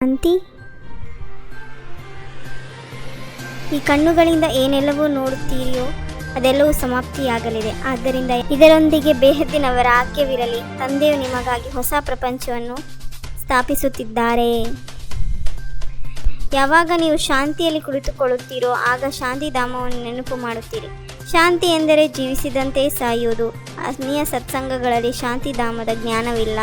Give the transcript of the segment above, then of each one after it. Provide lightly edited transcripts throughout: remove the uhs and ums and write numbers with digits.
ಶಾಂತಿ. ಈ ಕಣ್ಣುಗಳಿಂದ ಏನೆಲ್ಲವೂ ನೋಡುತ್ತೀರಿಯೋ ಅದೆಲ್ಲವೂ ಸಮಾಪ್ತಿಯಾಗಲಿದೆ. ಆದ್ದರಿಂದ ಇದರೊಂದಿಗೆ ಬೇಹದ್ದಿನ ವೈರಾಗ್ಯವಿರಲಿ. ತಂದೆಯು ನಿಮಗಾಗಿ ಹೊಸ ಪ್ರಪಂಚವನ್ನು ಸ್ಥಾಪಿಸುತ್ತಿದ್ದಾರೆ. ಯಾವಾಗ ನೀವು ಶಾಂತಿಯಲ್ಲಿ ಕುಳಿತುಕೊಳ್ಳುತ್ತೀರೋ ಆಗ ಶಾಂತಿಧಾಮವನ್ನು ನೆನಪು ಮಾಡುತ್ತೀರಿ. ಶಾಂತಿ ಎಂದರೆ ಜೀವಿಸಿದಂತೆ ಸಾಯುವುದು. ಆತ್ಮೀಯ ಸತ್ಸಂಗಗಳಲ್ಲಿ ಶಾಂತಿಧಾಮದ ಜ್ಞಾನವಿಲ್ಲ.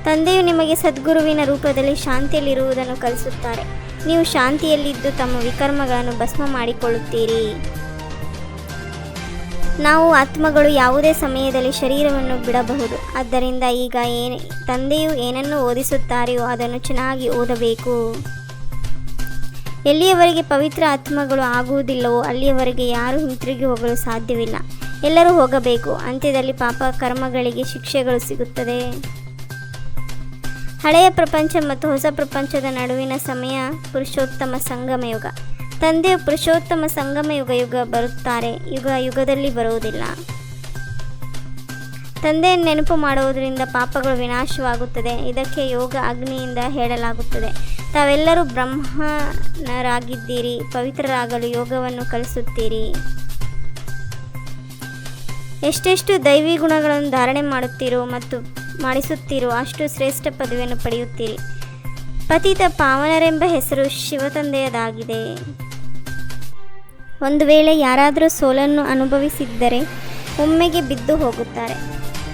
ತಂದೆಯು ನಿಮಗೆ ಸದ್ಗುರುವಿನ ರೂಪದಲ್ಲಿ ಶಾಂತಿಯಲ್ಲಿರುವುದನ್ನು ಕಲಿಸುತ್ತಾರೆ. ನೀವು ಶಾಂತಿಯಲ್ಲಿದ್ದು ತಮ್ಮ ವಿಕರ್ಮಗಳನ್ನು ಭಸ್ಮ ಮಾಡಿಕೊಳ್ಳುತ್ತೀರಿ. ನಾವು ಆತ್ಮಗಳು ಯಾವುದೇ ಸಮಯದಲ್ಲಿ ಶರೀರವನ್ನು ಬಿಡಬಹುದು. ಆದ್ದರಿಂದ ಈಗ ತಂದೆಯು ಏನನ್ನು ಓದಿಸುತ್ತಾರೆಯೋ ಅದನ್ನು ಚೆನ್ನಾಗಿ ಓದಬೇಕು. ಎಲ್ಲಿಯವರೆಗೆ ಪವಿತ್ರ ಆತ್ಮಗಳು ಆಗುವುದಿಲ್ಲವೋ ಅಲ್ಲಿಯವರೆಗೆ ಯಾರೂ ಹಿಂತಿರುಗಿ ಹೋಗಲು ಸಾಧ್ಯವಿಲ್ಲ. ಎಲ್ಲರೂ ಹೋಗಬೇಕು. ಅಂತ್ಯದಲ್ಲಿ ಪಾಪ ಕರ್ಮಗಳಿಗೆ ಶಿಕ್ಷೆಗಳು ಸಿಗುತ್ತದೆ. ಹಳೆಯ ಪ್ರಪಂಚ ಮತ್ತು ಹೊಸ ಪ್ರಪಂಚದ ನಡುವಿನ ಸಮಯ ಪುರುಷೋತ್ತಮ ಸಂಗಮ ಯುಗ. ತಂದೆಯು ಪುರುಷೋತ್ತಮ ಸಂಗಮ ಯುಗ ಬರುತ್ತಾರೆ. ಯುಗದಲ್ಲಿ ಬರುವುದಿಲ್ಲ. ತಂದೆಯನ್ನು ನೆನಪು ಮಾಡುವುದರಿಂದ ಪಾಪಗಳು ವಿನಾಶವಾಗುತ್ತದೆ. ಇದಕ್ಕೆ ಯೋಗ ಅಗ್ನಿಯಿಂದ ಹೇಳಲಾಗುತ್ತದೆ. ತಾವೆಲ್ಲರೂ ಬ್ರಹ್ಮನರಾಗಿದ್ದೀರಿ. ಪವಿತ್ರರಾಗಲು ಯೋಗವನ್ನು ಕಲಿಸುತ್ತೀರಿ. ಎಷ್ಟೆಷ್ಟು ದೈವಿ ಗುಣಗಳನ್ನು ಧಾರಣೆ ಮಾಡುತ್ತೀರೋ ಮತ್ತು ಮಾಡಿಸುತ್ತೀರೋ ಅಷ್ಟು ಶ್ರೇಷ್ಠ ಪದವಿಯನ್ನು ಪಡೆಯುತ್ತೀರಿ. ಪತಿತ ಪಾವನರೆಂಬ ಹೆಸರು ಶಿವತಂದೆಯದಾಗಿದೆ. ಒಂದು ವೇಳೆ ಯಾರಾದರೂ ಸೋಲನ್ನು ಅನುಭವಿಸಿದ್ದರೆ ಒಮ್ಮೆಗೆ ಬಿದ್ದು ಹೋಗುತ್ತಾರೆ.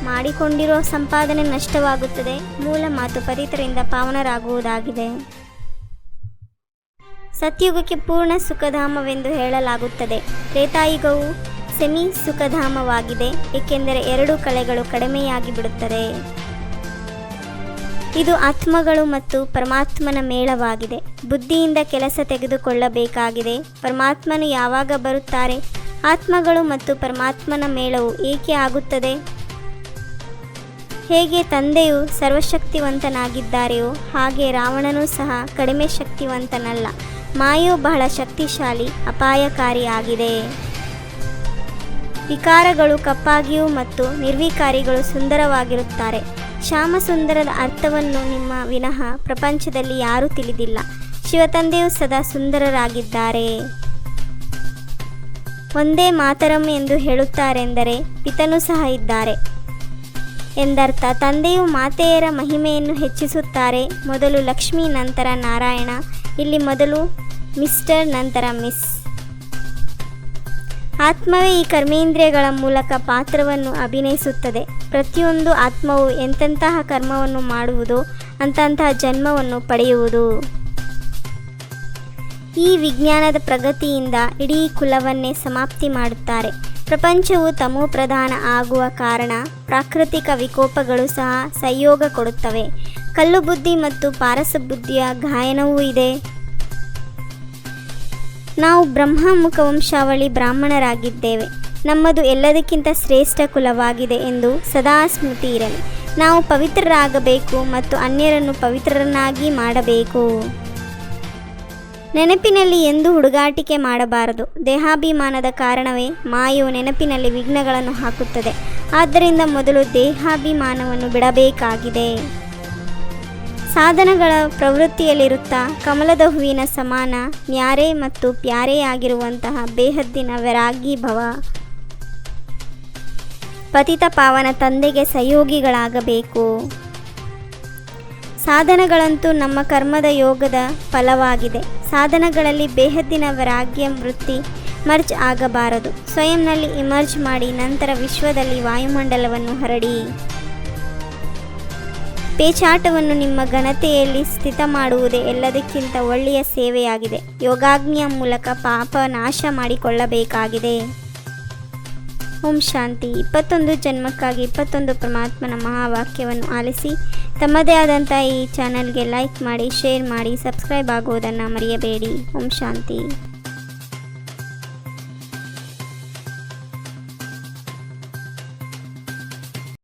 ಮಾಡಿಕೊಂಡಿರುವ ಸಂಪಾದನೆ ನಷ್ಟವಾಗುತ್ತದೆ. ಮೂಲ ಮಾತು ಪತಿತರಿಂದ ಪಾವನರಾಗುವುದಾಗಿದೆ. ಸತ್ಯುಗಕ್ಕೆ ಪೂರ್ಣ ಸುಖಧಾಮವೆಂದು ಹೇಳಲಾಗುತ್ತದೆ. ತ್ರೇತಾಯುಗವು ಸೆಮಿ ಸುಖಧಾಮವಾಗಿದೆ, ಏಕೆಂದರೆ 2 ಕಲೆಗಳು ಕಡಿಮೆಯಾಗಿ ಬಿಡುತ್ತದೆ. ಇದು ಆತ್ಮಗಳು ಮತ್ತು ಪರಮಾತ್ಮನ ಮೇಳವಾಗಿದೆ. ಬುದ್ಧಿಯಿಂದ ಕೆಲಸ ತೆಗೆದುಕೊಳ್ಳಬೇಕಾಗಿದೆ. ಪರಮಾತ್ಮನು ಯಾವಾಗ ಬರುತ್ತಾರೆ? ಆತ್ಮಗಳು ಮತ್ತು ಪರಮಾತ್ಮನ ಮೇಳವು ಏಕೆ ಆಗುತ್ತದೆ? ಹೇಗೆ ತಂದೆಯು ಸರ್ವಶಕ್ತಿವಂತನಾಗಿದ್ದಾರೆಯೋ ಹಾಗೆ ರಾವಣನೂ ಸಹ ಕಡಿಮೆ ಶಕ್ತಿವಂತನಲ್ಲ. ಮಾಯು ಬಹಳ ಶಕ್ತಿಶಾಲಿ, ಅಪಾಯಕಾರಿಯಾಗಿದೆ. ವಿಕಾರಗಳು ಕಪ್ಪಾಗಿಯೂ ಮತ್ತು ನಿರ್ವಿಕಾರಿಗಳು ಸುಂದರವಾಗಿರುತ್ತಾರೆ. ಶ್ಯಾಮಸುಂದರದ ಅರ್ಥವನ್ನು ನಿಮ್ಮ ವಿನಃ ಪ್ರಪಂಚದಲ್ಲಿ ಯಾರೂ ತಿಳಿದಿಲ್ಲ. ಶಿವತಂದೆಯು ಸದಾ ಸುಂದರರಾಗಿದ್ದಾರೆ. ಒಂದೇ ಮಾತರಂ ಎಂದು ಹೇಳುತ್ತಾರೆಂದರೆ ಪಿತನೂ ಸಹ ಇದ್ದಾರೆ ಎಂದರ್ಥ. ತಂದೆಯು ಮಾತೆಯರ ಮಹಿಮೆಯನ್ನು ಹೆಚ್ಚಿಸುತ್ತಾರೆ. ಮೊದಲು ಲಕ್ಷ್ಮಿ, ನಂತರ ನಾರಾಯಣ. ಇಲ್ಲಿ ಮೊದಲು ಮಿಸ್ಟರ್, ನಂತರ ಮಿಸ್. ಆತ್ಮವೇ ಈ ಕರ್ಮೇಂದ್ರಿಯಗಳ ಮೂಲಕ ಪಾತ್ರವನ್ನು ಅಭಿನಯಿಸುತ್ತದೆ. ಪ್ರತಿಯೊಂದು ಆತ್ಮವು ಎಂತೆಂತಹ ಕರ್ಮವನ್ನು ಮಾಡುವುದೋ ಅಂತಹ ಜನ್ಮವನ್ನು ಪಡೆಯುವುದು. ಈ ವಿಜ್ಞಾನದ ಪ್ರಗತಿಯಿಂದ ಇಡೀ ಕುಲವನ್ನೇ ಸಮಾಪ್ತಿ ಮಾಡುತ್ತಾರೆ. ಪ್ರಪಂಚವು ತಮೋಪ್ರಧಾನ ಆಗುವ ಕಾರಣ ಪ್ರಾಕೃತಿಕ ವಿಕೋಪಗಳು ಸಹ ಸಂಯೋಗ ಕೊಡುತ್ತವೆ. ಕಲ್ಲು ಬುದ್ಧಿ ಮತ್ತು ಪಾರಸ ಬುದ್ಧಿಯ ಗಾಯನವೂ ಇದೆ. ನಾವು ಬ್ರಹ್ಮಮುಖ ವಂಶಾವಳಿ ಬ್ರಾಹ್ಮಣರಾಗಿದ್ದೇವೆ. ನಮ್ಮದು ಎಲ್ಲದಕ್ಕಿಂತ ಶ್ರೇಷ್ಠ ಕುಲವಾಗಿದೆ ಎಂದು ಸದಾ ಸ್ಮೃತಿ ಇರಲಿ. ನಾವು ಪವಿತ್ರರಾಗಬೇಕು ಮತ್ತು ಅನ್ಯರನ್ನು ಪವಿತ್ರರನ್ನಾಗಿ ಮಾಡಬೇಕು. ನೆನಪಿನಲ್ಲಿ ಎಂದೂ ಹುಡುಗಾಟಿಕೆ ಮಾಡಬಾರದು. ದೇಹಾಭಿಮಾನದ ಕಾರಣವೇ ಮಾಯು ನೆನಪಿನಲ್ಲಿ ವಿಘ್ನಗಳನ್ನು ಹಾಕುತ್ತದೆ. ಆದ್ದರಿಂದ ಮೊದಲು ದೇಹಾಭಿಮಾನವನ್ನು ಬಿಡಬೇಕಾಗಿದೆ. ಸಾಧನಗಳ ಪ್ರವೃತ್ತಿಯಲ್ಲಿರುತ್ತಾ ಕಮಲದ ಹೂವಿನ ಸಮಾನ ನ್ಯಾರೆ ಮತ್ತು ಪ್ಯಾರೆ ಆಗಿರುವಂತಹ ಬೇಹದ್ದಿನ ವೈರಾಗಿ ಭವ. ಪತಿತ ಪಾವನ ತಂದೆಗೆ ಸಹಯೋಗಿಗಳಾಗಬೇಕು. ಸಾಧನಗಳಂತೂ ನಮ್ಮ ಕರ್ಮದ ಯೋಗದ ಫಲವಾಗಿದೆ. ಸಾಧನಗಳಲ್ಲಿ ಬೇಹದ್ದಿನ ವೈರಾಗ್ಯ ವೃತ್ತಿ ಮರ್ಜ್ ಆಗಬಾರದು. ಸ್ವಯಂನಲ್ಲಿ ಇಮರ್ಜ್ ಮಾಡಿ ನಂತರ ವಿಶ್ವದಲ್ಲಿ ವಾಯುಮಂಡಲವನ್ನು ಹರಡಿ. ಪೇಚಾಟವನ್ನು ನಿಮ್ಮ ಘನತೆಯಲ್ಲಿ ಸ್ಥಿತ ಮಾಡುವುದೇ ಎಲ್ಲದಕ್ಕಿಂತ ಒಳ್ಳೆಯ ಸೇವೆಯಾಗಿದೆ. ಯೋಗಾಗ್ನಿಯ ಮೂಲಕ ಪಾಪ ನಾಶ ಮಾಡಿಕೊಳ್ಳಬೇಕಾಗಿದೆ. ಓಂ ಶಾಂತಿ. 21 ಜನ್ಮಕ್ಕಾಗಿ 21 ಪರಮಾತ್ಮನ ಮಹಾವಾಕ್ಯವನ್ನು ಆಲಿಸಿ ತಮ್ಮದೇ ಆದಂಥ ಈ ಚಾನಲ್ಗೆ ಲೈಕ್ ಮಾಡಿ, ಶೇರ್ ಮಾಡಿ, ಸಬ್ಸ್ಕ್ರೈಬ್ ಆಗುವುದನ್ನು ಮರೆಯಬೇಡಿ. ಓಂ ಶಾಂತಿ.